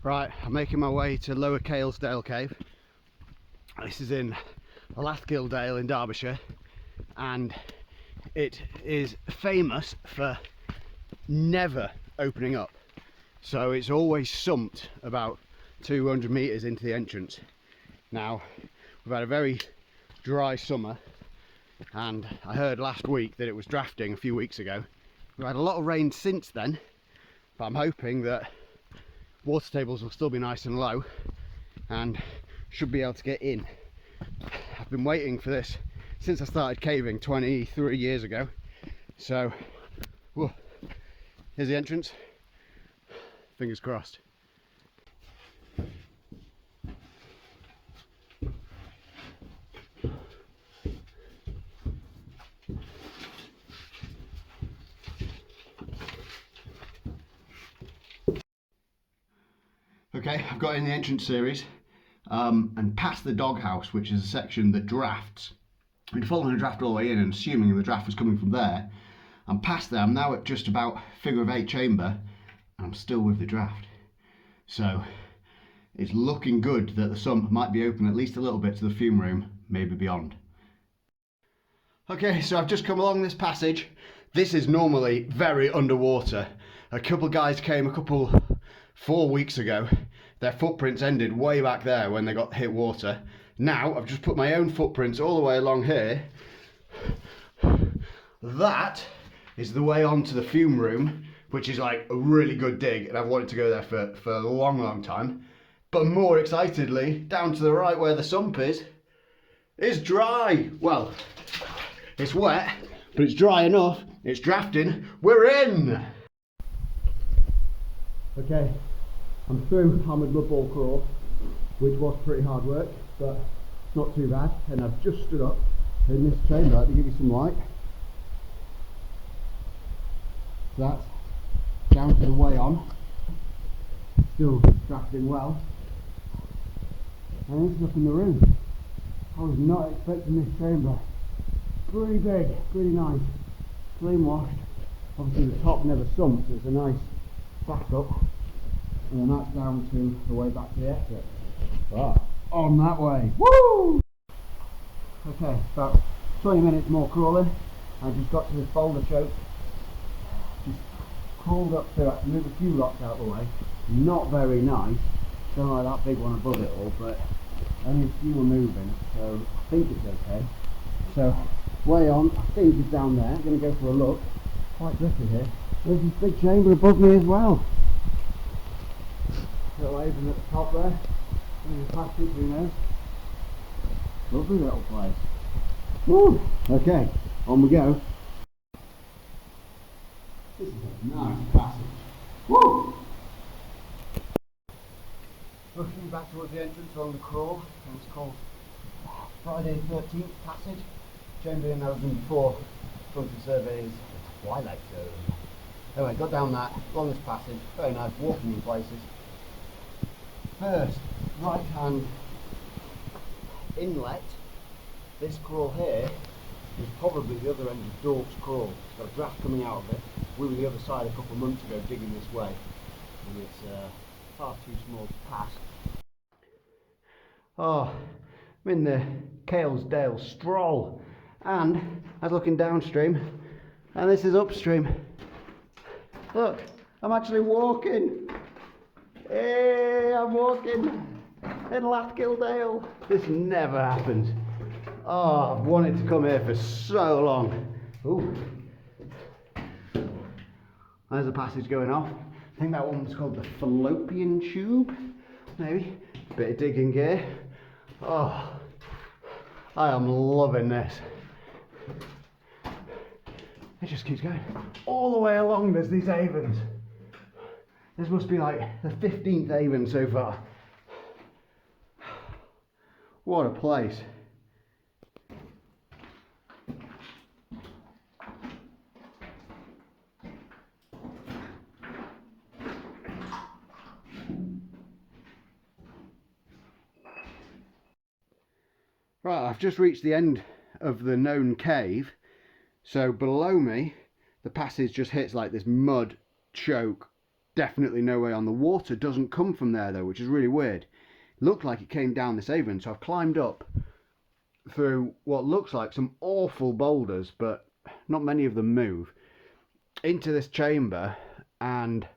Right, I'm making my way to Lower Cailsdale Cave. This is in the Lathkill Dale in Derbyshire, and it is famous for never opening up. So it's always sumped about 200 metres into the entrance. Now, we've had a very dry summer, and I heard last week that it was drafting a few weeks ago. We've had a lot of rain since then, but I'm hoping that water tables will still be nice and low and should be able to get in. I've been waiting for this since I started caving 23 years ago. So, whoa, here's the entrance. Fingers crossed. Okay, I've got in the entrance series and past the doghouse, which is a section that drafts. I've been following the draft all the way in and assuming the draft was coming from there. I'm past there, I'm now at just about figure of 8 chamber, and I'm still with the draft. So it's looking good that the sump might be open at least a little bit to the fume room, maybe beyond. Okay, so I've just come along this passage. This is normally very underwater. A couple guys came 4 weeks ago. Their footprints ended way back there when they got hit water. Now I've just put my own footprints all the way along here. That is the way onto the fume room, which is like a really good dig, and I've wanted to go there for a long time. But more excitedly, down to the right where the sump is dry. Well, it's wet, but it's dry enough. It's drafting. We're in. Okay, I'm through Hammered Mud Ball Crawl, which was pretty hard work, but not too bad. And I've just stood up in this chamber to give you some light. That's down to the way on, still drafting well. And this is up in the room. I was not expecting this chamber. Pretty big, pretty nice, clean washed. Obviously the top never sumps, so it's a nice backup. And then that's down to the way back to the exit. Ah, on that way. Woo! Okay, about 20 minutes more crawling. I just got to this boulder choke. Just crawled up through, I had to move a few rocks out of the way. Not very nice. Don't like that big one above it all, but only a few were moving, so I think it's okay. So, way on, I think it's down there. I'm going to go for a look. Quite tricky here. There's this big chamber above me as well. Little haven at the top there. There's a passage, who knows. Lovely little place. Woo! Okay, on we go. This is a nice passage. Woo! Rushing back towards the entrance along the crawl. It's called Friday 13th Passage. Chamber in there before front of surveys Twilight Zone. Anyway, got down that, along this passage, very nice walking in places. First, right hand inlet, this crawl here is probably the other end of Dork's Crawl. It's got a draft coming out of it. We were the other side a couple of months ago digging this way, and it's far too small to pass. Oh, I'm in the Cailsdale Stroll, and I was looking downstream, and this is upstream. Look, I'm actually walking. Hey, I'm walking in Lathkill Dale. This never happens. Oh, I've wanted to come here for so long. Ooh. There's a passage going off. I think that one's called the Fallopian Tube. Maybe. Bit of digging gear. Oh, I am loving this. It just keeps going. All the way along there's these havens. This must be like the 15th haven so far. What a place. Right, I've just reached the end of the known cave. So below me, the passage just hits like this mud choke definitely no way on. The water doesn't come from there though, which is really weird. It looked like it came down this haven, so I've climbed up through what looks like some awful boulders, but not many of them move, into this chamber, and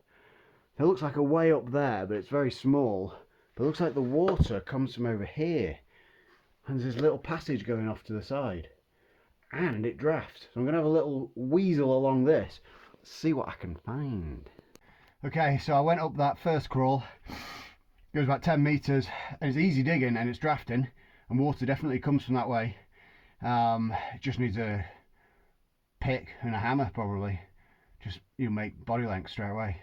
it looks like a way up there, but it's very small. But it looks like the water comes from over here, and there's this little passage going off to the side, and it drafts. So I'm going to have a little weasel along this, see what I can find. Okay, so I went up that first crawl. It goes about 10 metres, and it's easy digging and it's drafting, and water definitely comes from that way. It just needs a pick and a hammer probably. Just, you make body length straight away.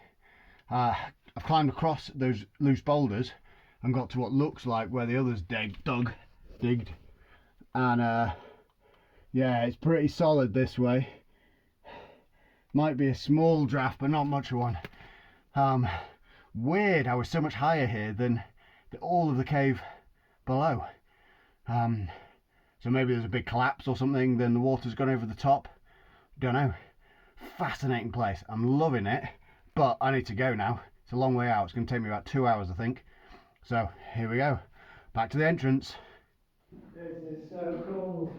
I've climbed across those loose boulders and got to what looks like where the others digged, and yeah, it's pretty solid this way. Might be a small draft, but not much of one. Weird how we're so much higher here than all of the cave below. So maybe there's a big collapse or something, then the water's gone over the top. Don't know. Fascinating place. I'm loving it, but I need to go now. It's a long way out. It's going to take me about 2 hours, I think. So here we go. Back to the entrance. This is so cool.